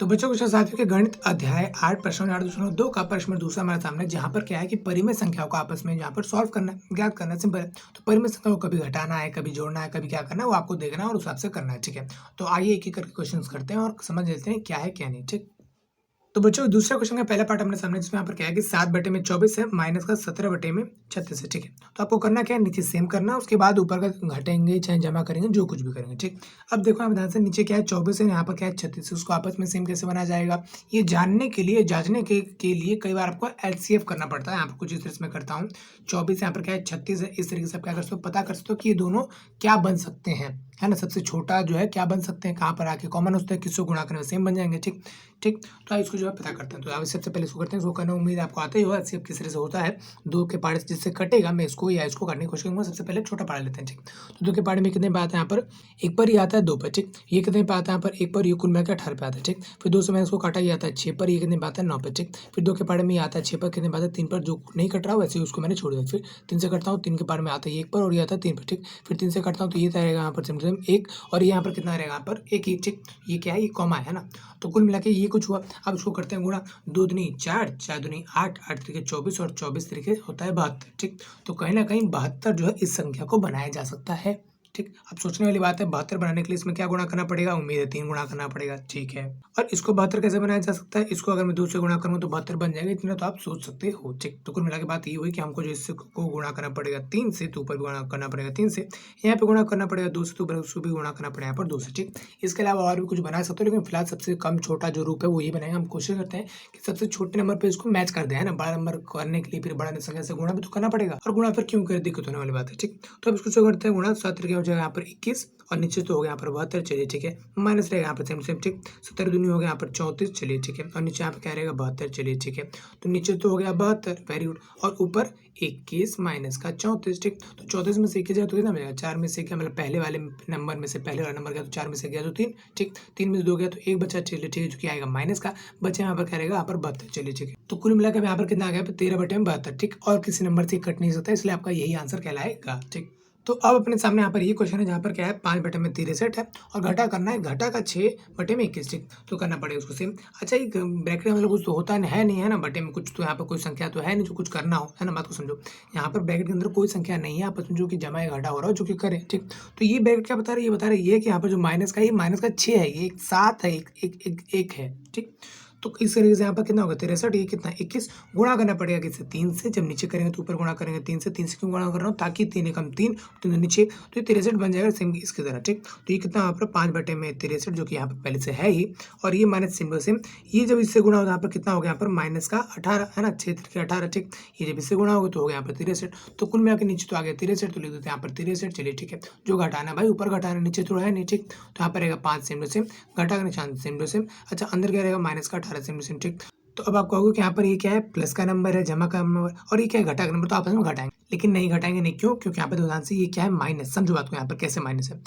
तो बच्चों कुछ साथियों के गणित अध्याय 8 प्रश्न 8.2 का प्रश्न दूसरा हमारे सामने, जहाँ पर क्या है कि परिमेय संख्याओं को आपस में यहाँ पर सॉल्व करना है, ज्ञात करना है। सिंपल है। तो परिमेय संख्या को कभी घटाना है, कभी जोड़ना है, कभी क्या करना है वो आपको देखना है और उस हिसाब से करना है। ठीक है, तो आइए एक एक करके क्वेश्चन करते हैं और समझ लेते हैं क्या है क्या नहीं। ठीक, तो बच्चों दूसरा क्वेश्चन का पहला पार्ट अपने सामने, जिसमें यहाँ पर क्या है कि 7/24 है माइनस का 17/36 है। ठीक है, तो आपको करना क्या है, नीचे सेम करना, उसके बाद ऊपर का घटेंगे चाहे जमा करेंगे, जो कुछ भी करेंगे। ठीक, अब देखो आप ध्यान से, नीचे क्या है 24 है, यहाँ पर क्या है 36 है, उसको आपस में सेम कैसे बनाया जाएगा, ये जानने के लिए जांचने के लिए कई बार आपको एलसीएफ करना पड़ता है। यहाँ पर कुछ इस तरह से मैं करता हूँ, 24 यहाँ पर क्या है 36 है, इस तरीके से आप क्या कर सकते हो, पता कर सकते हो कि ये दोनों क्या बन सकते हैं, है ना। सबसे छोटा जो है क्या बन सकते हैं, कहाँ पर आके कॉमन होते हैं, किसको गुणा करने में सेम बन जाएंगे। ठीक ठीक, तो आप इसको जो है पता करते हैं। तो आप सबसे पहले इसको करते हैं, इसको करने उम्मीद आपको आता ही होगा ऐसे किस तरह से होता है। दो के पाड़े से जिससे कटेगा, मैं इसको या इसको करने की कोशिश करूंगा। सबसे पहले छोटा पाड़ा लेते हैं। ठीक, तो दो के पाड़े में कितने पे आता है, यहाँ पर एक पर ही आता है, दो पर। ठीक, ये कितने पे आता है, यहाँ पर एक पर, ये कुल मिलाकर 18 पे आता है। ठीक, फिर दो से मैंने इसको काटा, ये आता है 6 पर, ये कितने पे आता है 9 पे। ठीक, फिर दो के पाड़े में आता है 6 पर, कितने पे आता है 3 पर, जो नहीं कट रहा वैसे उसको मैंने छोड़ दिया। फिर 3 से करता हूँ, 3 के पाड़े में आता है 1 पर और ये आता है 3 पर। ठीक, फिर 3 से करता हूँ तो ये रहेगा यहाँ पर सिम एक, और ये यहाँ पर कितना रहेगा, यहाँ पर एक ही। ठीक, ये क्या है, ये कॉमा है ना, तो कुल मिला के ये कुछ हुआ। अब इसको करते हैं गुणा, 2 दूनी 4, 4 दूनी 8, 8 तरीके 24 और 24 तरीके होता है 72। ठीक, तो कहीं ना कहीं 72 जो है इस संख्या को बनाया जा सकता है। ठीक, अब सोचने वाली बात है, 72 बनाने के लिए इसमें क्या गुणा करना पड़ेगा, उम्मीद है 3 गुणा करना पड़ेगा। ठीक है, और इसको 72 कैसे बनाया जा सकता है, इसको अगर मैं 2 से गुणा करूँ तो 72 बन जाएगा, इतना तो आप सोच सकते हो। ठीक, तो कुल मिला के बात ये हुई कि हमको जो इससे को गुणा करना पड़ेगा 3 से, तो ऊपर गुणा करना पड़ेगा 3 से, यहाँ पे गुणा करना पड़ेगा 2 से, तो ऊपर उसको भी गुणा करना पड़ेगा यहाँ पर 2 से। ठीक, इसके अलावा और भी कुछ बना सकते हो, लेकिन फिलहाल सबसे कम छोटा जो रूप है वो ये बनाएगा। हम कोशिश करते हैं कि सबसे छोटे नंबर पे इसको मैच कर दे, है ना। बड़ा नंबर करने के लिए फिर बड़ा संख्या से गुणा भी तो करना पड़ेगा, और गुणा फिर क्यों कर, दिक्कत होने वाली बात है। ठीक, तो अब इसको जो करते हैं गुणा, 7 तरीके हो जाएगा यहाँ पर 21, और नीचे तो हो गया यहाँ पर 72। चलिए ठीक है, माइनस रहेगा यहाँ पर सेम सेम। ठीक, 17 दूनी हो गया यहाँ पर 34। चलिए ठीक है, और नीचे यहाँ पर क्या रहेगा 72। चलिए ठीक है, तो नीचे तो हो गया 72, वेरी गुड, और ऊपर 21 माइनस का 34। ठीक, तो 34 में से 21 जाए तो कितना मिलेगा, 4 में से क्या, मतलब पहले वाले नंबर में से पहले वाला नंबर गया तो 4 में से गया तो 3। ठीक, 3 में से 2 गया तो 1 बचा। चलिए ठीक है, जो कि आएगा माइनस का, बचा यहाँ पर क्या रहेगा, यहाँ पर 72। चलिए ठीक है, तो कुल मिलाकर यहाँ पर कितना आ गया, 13/72। ठीक, और किसी नंबर से कट नहीं सकता, इसलिए आपका यही आंसर कहलाएगा। ठीक, तो अब अपने सामने यहाँ पर ये क्वेश्चन है, जहाँ पर क्या है 5/63 है, और घटा करना है, घटा का 6/21। ठीक, तो करना पड़ेगा उसको सेम। अच्छा, एक ब्रैकेट में मतलब कुछ तो होता है नहीं, है ना, बटे में कुछ तो यहाँ पर कोई संख्या तो है नहीं जो कुछ करना हो, है ना, बात को समझो। यहाँ पर ब्रैकेट के अंदर कोई संख्या नहीं है आपस में जो कि जमा या घटा हो रहा हो, जो कि करे। ठीक, तो ये ब्रैकेट क्या बता रही है, ये बता रही है कि यहाँ पर जो माइनस का, ये माइनस का 6 है, ये 7 है, एक है। ठीक, तो इस तरीके से यहाँ पर कितना होगा 63, ये कितना 21, गुणा करना पड़ेगा किससे, 3 से। जब नीचे करेंगे तो ऊपर गुणा करेंगे 3 से। 3 से क्यों गुणा कर रहा हूँ, ताकि 3 एकम 3, 3 नीचे, तो ये 63 बन जाएगा सेम इसकी तरह। ठीक, तो ये कितना यहाँ पर 5/63, जो कि यहाँ पर पहले से है ही, और ये माइनस सिंबल सेम। ये जब इससे गुणा होगा यहाँ पर कितना हो गया, यहाँ पर माइनस का 18, है ना, 6 के 18। ठीक, ये जब इससे गुणा होगा तो हो गया यहाँ पर 63, तो कुल मिला के नीचे तो आ गया 63, तो लिख देते हैं यहाँ पर 63। चलिए ठीक है, जो घटाना भाई ऊपर घटाना, नीचे थोड़ा है नहीं। ठीक, तो यहाँ पर रहेगा 5 सेम टू सेम, घटा का निशान सेम टू सेम। अच्छा, अंदर क्या रहेगा, माइनस का 18 सेम टू सेम। ठीक, तो अब आप कहोगे कि यहाँ पर ये क्या है, प्लस का नंबर है, जमा का नंबर, और ये क्या है, घटा का नंबर, तो आपस में घटाएंगे, लेकिन नहीं घटाएंगे। नहीं क्यों, क्योंकि यहाँ पर ध्यान से ये क्या है, माइनस। समझो बात को, यहाँ पर कैसे माइनस है,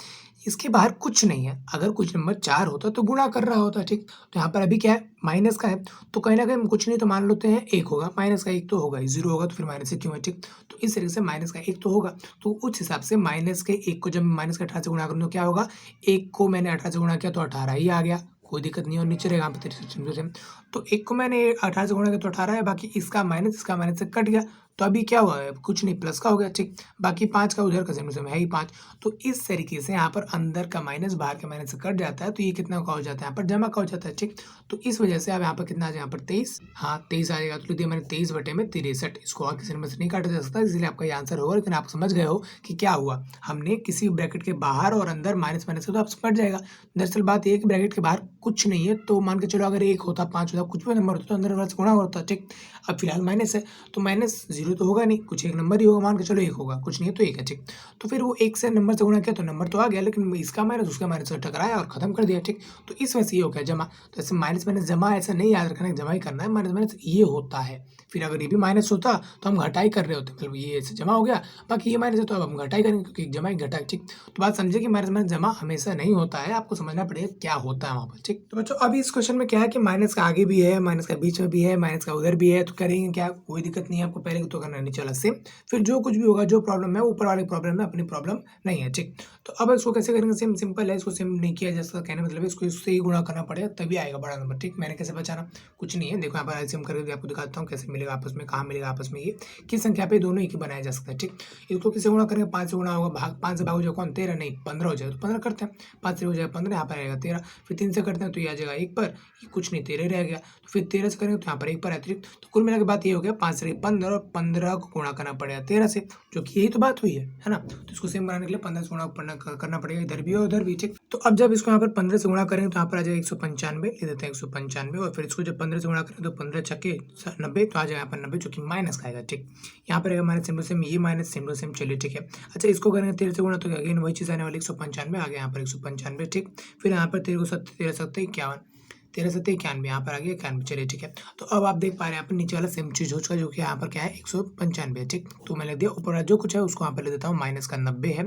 इसके बाहर कुछ नहीं है। अगर कुछ नंबर 4 होता तो गुणा कर रहा होता। ठीक, तो यहाँ पर अभी क्या है, माइनस का है, तो कहीं ना कहीं कुछ नहीं तो मान लेते हैं 1 होगा, माइनस का 1 तो होगा ही, 0 होगा तो फिर माइनस से क्यों है। ठीक, तो इस तरीके से माइनस का 1 तो होगा, तो उस हिसाब से माइनस के 1 को जब माइनस का 18 से गुणा करूँ तो क्या होगा, 1 को मैंने 18 से गुणा किया तो 18 ही आ गया, कोई दिक्कत नहीं। और नीचे रहेगा यहाँ पर 63, तो 1 को मैंने 18 से गुणा किया तो 18 है, बाकी इसका माइनस से कट गया, तो अभी क्या हुआ है, कुछ नहीं, प्लस का हो गया। ठीक, बाकी 5 का उधर का सेम है ही 5, तो इस तरीके से यहाँ पर अंदर का माइनस बाहर के माइनस से कट जाता है, तो ये कितना का हो जाता है, यहाँ पर जमा का हो जाता है। ठीक, तो इस वजह से अब यहाँ पर कितना आ जाएगा, यहाँ पर 23, हाँ 23 आ जाएगा। तो लिख मैंने 23/63, इसको और किसी नंबर से नहीं काटा जा सकता, इसलिए आपका ये आंसर होगा। लेकिन आप समझ गए हो कि क्या हुआ, हमने किसी ब्रैकेट के बाहर और अंदर माइनस माइनस से तो आप कट जाएगा। दरअसल बात ये है कि ब्रैकेट के बाहर कुछ नहीं है, तो मान के चलो अगर 1 होता, 5 होता, कुछ भी नंबर होता तो अंदर वाला से गुणा होता। ठीक, अब फिलहाल माइनस है, तो माइनस 0 तो होगा नहीं, कुछ एक नंबर ही होगा, मान के चलो 1 होगा, कुछ नहीं है तो 1 है। ठीक, तो फिर वो 1 से नंबर से गुणा किया तो नंबर तो आ गया, लेकिन इसका माइनस उसका माइनस से टकराया और खत्म कर दिया। ठीक, तो इस वजह से ये हो गया जमा। तो ऐसे माइनस माइनस जमा ऐसा नहीं याद रखना है, जमा ही करना है, माइनस माइनस ये होता है। फिर अगर ये भी माइनस होता तो हम घटाई कर रहे होते, मतलब ये ऐसे जमा हो गया, बाकी ये माइनस है तो अब हम घटाई करेंगे, क्योंकि जमा ही घटा। ठीक, तो बात समझे कि माइनस माइनस जमा हमेशा नहीं होता है, आपको समझना पड़ेगा क्या होता है वहाँ पर। ठीक, तो बच्चों अभी इस क्वेश्चन में क्या है कि माइनस का आगे भी है, माइनस का बीच में भी है, माइनस का उधर भी है, तो करेंगे क्या, कोई दिक्कत नहीं है। आपको पहले तो तो करना है नीचे वाला सेम, फिर जो कुछ भी होगा, जो प्रॉब्लम है ऊपर वाले प्रॉब्लम में अपनी प्रॉब्लम नहीं है, ठीक। तो अब इसको कैसे करेंगे, सेम सिंपल है, इसको सेम नहीं किया जा सकता, कहने मतलब इसको इससे ही गुणा करना पड़ेगा तभी आएगा बड़ा नंबर, ठीक। मैंने कैसे बचाना, कुछ नहीं है, देखो यहाँ पर एलसीएम करके आपको दिखाता हूँ कैसे मिलेगा आपस में, कहाँ मिलेगा आपस में, ये किस संख्या पे दोनों एक ही बनाया जा सकता है, ठीक। इसको किससे गुणा करेंगे, 5 से गुणा होगा, भाग 5 से भाग हो जाएगा कौन, 13 नहीं 15 हो जाएगा, तो 15 करते हैं, 5 से हो जाएगा 15, यहाँ पर आएगा 13, फिर 3 से करते हैं तो ये आ जाएगा 1 पर, कुछ नहीं 13 रह गया, तो फिर 13 से करेंगे तो यहाँ पर 1 पर अतिरिक्त, तो कुल मिला के बात ये हो गया 5 से 15 और 15 को गुणा करना पड़ेगा 13 से, जो कि यही तो बात हुई है ना। तो इसको सेम बनाने के लिए 15 से गुणा करना पड़ेगा, इधर भी और उधर भी, ठीक। तो अब जब इसको यहाँ पर 15 से गुणा करेंगे तो यहाँ पर आ जाएगा 195, ले देते हैं 195, और फिर इसको जब 15 से गुणा करें तो 15 छक्के 90, तो आ जाएगा यहाँ पर 90, जो कि माइनस का आएगा, ठीक। यहाँ पर माइनस सेम टू सेम, ये माइनस सेम टू सेम, चलिए ठीक है। अच्छा, इसको करेंगे 13 से गुणा तो अगेन वही चीज़ आने वाली 195, आ गया यहाँ पर 195, ठीक। फिर यहाँ पर 13 को 13 सत्तर 51, 13 सत्तर 91, यहाँ पर आ गया 91, चलिए ठीक है। तो अब आप देख पा रहे हैं यहाँ पर नीचे वाला सेम चीज हो चुका है, जो कि यहाँ पर क्या है 195, ठीक। तो मैं लिख दिया, ऊपर वाला जो कुछ है उसको यहाँ पर ले देता हूँ, माइनस का 90 है,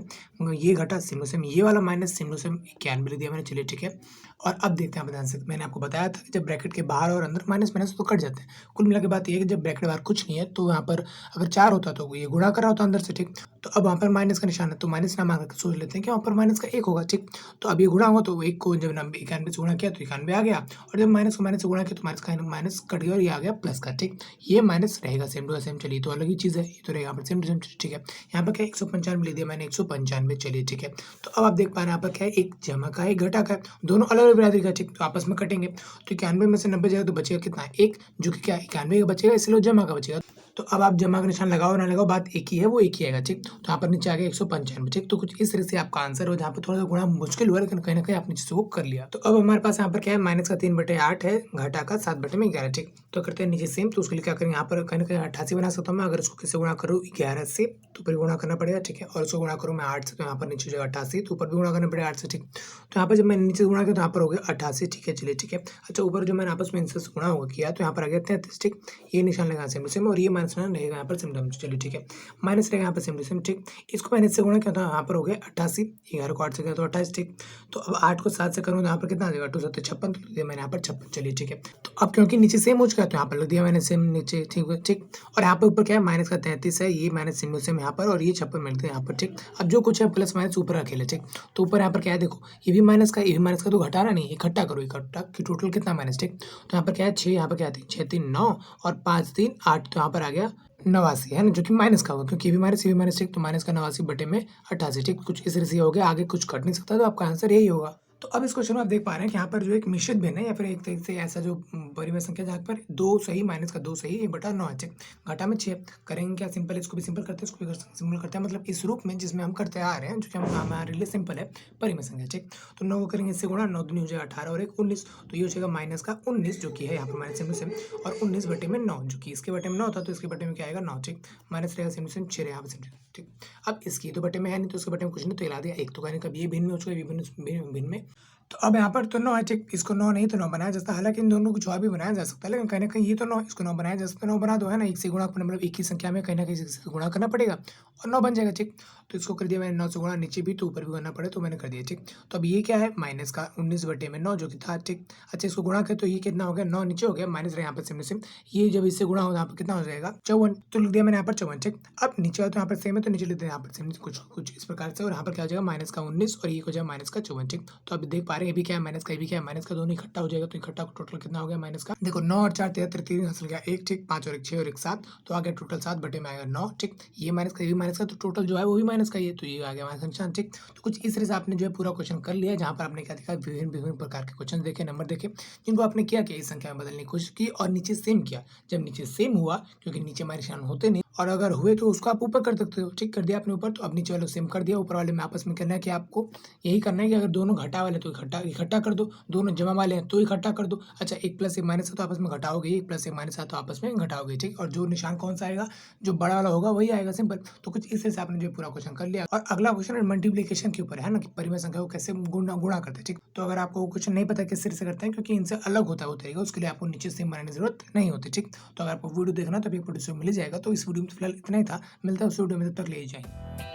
ये घटा सेम टू सेम, ये वाला माइनस सेम टू सेम 91 लिख दिया मैंने, चलिए ठीक है। और अब देखते हैं, आप ध्यान से, मैंने आपको बताया था कि जब ब्रैकेट के बाहर और अंदर माइनस माइनस तो कट जाते हैं, कुल मिला के बात ये है कि जब ब्रैकेट बाहर कुछ नहीं है तो यहाँ पर अगर 4 होता तो ये गुणा कर रहा होता अंदर से, ठीक। तो अब वहाँ पर माइनस का निशान है, तो माइनस ना मांग सोच लेते हैं कि वहाँ पर माइनस का 1 होगा, ठीक। तो अब ये गुणा हुआ तो 1 को जब 91 से गुणा किया तो 91 आ गया, और जब माइनस को माइनस से गुणा किया तो माइनस का माइनस कट गया और ये आ गया प्लस का, ठीक। ये माइनस रहेगा सेम टू सेम, चलिए तो अलग ही चीज़ है, ये तो रहेगा यहाँ पर सेम टू सेम, ठीक है। यहाँ पर क्या 195 ले दिया मैंने, 195, चलिए ठीक है। तो अब आप देख पा रहे हैं यहाँ पर क्या है, एक जमा का है एक घटा का है, दोनों अलग अलग बिरादरी का, ठीक। तो आपस में कटेंगे तो 91 में से 90 जाएगा तो बचेगा कितना, 1, जो कि क्या 91 का बचेगा, इसलिए जमा का बचेगा। तो अब आप जमा का निशान लगाओ ना लगाओ, बात एक ही है, वो एक ही आएगा, ठीक। तो यहाँ पर नीचे आ गया 195, ठीक। तो कुछ इस तरह से आपका आंसर हो, जहाँ पर थोड़ा सा गुणा मुश्किल हुआ लेकिन कहीं ना कहीं आपने चीज़ को कर लिया। तो अब हमारे पास यहाँ पर क्या है, माइनस का 3/8 है, घटा का 7/11, ठीक। तो करते हैं नीचे सेम, तो उसके लिए क्या करेंगे, यहाँ पर कहीं ना कहीं 88 बना सकता हूँ मैं, अगर इसको किससे गुणा करूँ 11 से तो फिर गुणा करना पड़ेगा, ठीक है। और इसको गुणा करूँ मैं 8 से तो यहाँ पर नीचे हो जाएगा 88, तो ऊपर भी गुणा करना पड़ेगा 8 से, ठीक। तो यहाँ पर जब मैंने नीचे गुणा किया तो यहाँ पर हो गया 88, ठीक है, चलिए ठीक है। अच्छा, ऊपर जो मैंने आपस में इनसे गुणा होगा किया तो यहाँ पर आ गया 33, ठीक। ये निशान लगा सेम टू सेम, और ये माइनस रहेगा यहाँ पर सेम टू, चलिए ठीक है। माइनस रहेगा यहाँ पर सेम टू सेम, ठीक। इसको मैंने इससे गुणा किया था, यहाँ पर हो गया 88, 11 को 8 से किया तो 28, ठीक। तो अब 8 को 7 से करूँ तो यहाँ पर कितना आ जाएगा, 2 7 56, तो लिख दिया मैंने यहाँ पर 56, चलिए ठीक है। तो अब क्योंकि नीचे सेम हो चुका है तो यहाँ पर लिख दिया मैंने सेम नीचे, ठीक है, ठीक। और यहाँ पर ऊपर क्या है, माइनस का 33 है, ये माइनस सेम टू सेम यहाँ पर, और ये 56 मिलते हैं यहाँ पर, ठीक। अब जो कुछ है प्लस माइनस ऊपर अकेले, ठीक। तो ऊपर यहाँ पर क्या है, देखो ये भी माइनस का, ये भी माइनस का, तो घटाना नहीं, इकट्ठा करो, इकट्ठा कि टोटल कितना माइनस, ठीक। तो यहाँ पर क्या है 6, यहाँ पर क्या है 6 3 9 और 5 3 8, तो यहाँ पर आ गया 89 है ना, जो कि माइनस का होगा क्योंकि ये भी माइनस, ठीक। तो माइनस का 89/88, ठीक। कुछ इस तरह से हो गया, आगे कुछ कट नहीं सकता, तो आपका आंसर यही होगा। तो अब इस क्वेश्चन में आप देख पा रहे हैं कि यहाँ पर जो एक मिश्रित भिन्न है या फिर एक तरह से ऐसा जो परिमेय संख्या जहाँ पर 2 सही माइनस का 2 सही 1/9 है, ठीक। घटा में 6 करेंगे क्या, सिंपल, इसको भी सिंपल करते हैं, इसको भी सिंपल करते हैं, मतलब इस रूप में जिसमें हम करते आ रहे हैं, जो कि हमारे लिए सिंपल है, परिमेय संख्या, ठीक। तो 9 को करेंगे इससे गुणा, 9 दूनी हो जाएगा 18 और 1 19, तो ये हो जाएगा माइनस का 19, जो कि है यहाँ पर माइनस सेम टू सेम, और 19/9, जो कि इसके बटे में 9 था तो इसके बटे में क्या आएगा 9, ठीक। माइनस रहेगा सेम टू सेम 6 यहाँ पर, ठीक। अब इसकी तो बटे में है नहीं तो उसके बटे में कुछ नहीं, तो हिला दिया 1, तो कहने कभी ये भिन्न में हो चुका है, भिन्न में। तो अब यहाँ पर तो 9 है, ठीक। इसको 9 नहीं तो 9 बनाया जा सकता है, हालांकि इन दोनों को कुछ और भी बनाया जा सकता है, लेकिन कहीं ना कहीं ये तो 9, इसको 9 बनाया जा सकता है, 9 बना दो, है ना। एक से गुणा मतलब एक ही संख्या में कहीं ना कहीं से गुणा करना पड़ेगा और 9 बन जाएगा, ठीक। तो इसको कर दिया मैंने 9 से गुणा, नीचे भी तो ऊपर भी करना पड़े, तो मैंने कर दिया, ठीक। तो अब ये क्या है, माइनस का 19/9 जो कि था, ठीक। अच्छा, इसको गुणा किया तो ये कितना हो गया, 9 नीचे हो गया, माइनस यहाँ पर सेम, ये जब इससे गुणा हो यहाँ पर कितना हो जाएगा 54, तो लिख दिया मैंने यहाँ पर 54, ठीक। अब नीचे तो यहाँ पर सेम है तो नीचे लिख दिया यहाँ पर सेम, कुछ इस प्रकार से, और यहाँ पर क्या हो जाएगा माइनस का 19 और ये हो जाएगा माइनस का 54, ठीक। तो अब देख पा रहे हैं ये भी क्या है माइनस का, ये भी क्या है माइनस का, दोनों इकट्ठा हो जाएगा, तो इकट्ठा टोटल कितना हो गया माइनस का, देखो 9 और 4 73, 3 हासिल गया 1, ठीक। 5 और 1 6 और 1 7, तो आ गया टोटल 7 बटे में आएगा 9, ठीक। ये माइनस का, ये भी माइनस का, तो टोटल जो है वो भी माइनस का, ये तो ये आ गया माइनस का निशान, ठीक। तो कुछ इस तरह से आपने जो है पूरा क्वेश्चन कर लिया, जहाँ पर आपने क्या देखा, विभिन्न प्रकार के क्वेश्चन देखे, नंबर देखे, जिनको आपने क्या किया, इस संख्या में बदलने की कोशिश की और नीचे सेम किया। जब नीचे सेम हुआ, क्योंकि नीचे हमारे निशान होते नहीं, और अगर हुए तो उसको आप ऊपर कर सकते हो, ठीक। कर दिया आपने ऊपर, तो अब नीचे वाले सेम कर दिया, ऊपर वाले में आपस में करना है कि आपको यही करना है कि अगर दोनों घटा वाले तो इकट्ठा कर दो, दोनों जमा वाले हैं तो इकट्ठा कर दो। अच्छा, 1 + 1 माइनस है तो आपस में घटाओगे, 1 + 1 माइनस है तो आपस में घटाओगे, ठीक। और जो निशान कौन सा आएगा, जो बड़ा वाला होगा वही आएगा, सिंपल। तो कुछ इस तरह से आपने जो पूरा क्वेश्चन कर लिया, और अगला क्वेश्चन मल्टीप्लिकेशन के ऊपर है ना, कि परिमेय संख्या को कैसे गुणा करते हैं, ठीक। तो अगर आपको क्वेश्चन नहीं पता किस तरह से करते हैं, क्योंकि इनसे अलग होता है वो तरीका, उसके लिए आपको नीचे सेम बनाने की जरूरत नहीं होती, ठीक। तो अगर आपको वीडियो देखना तो अभी प्रोड्यूसर मिल जाएगा। तो इस वीडियो में फिलहाल इतना ही था, मिलता है उस वीडियो में, तब तक ले जाए।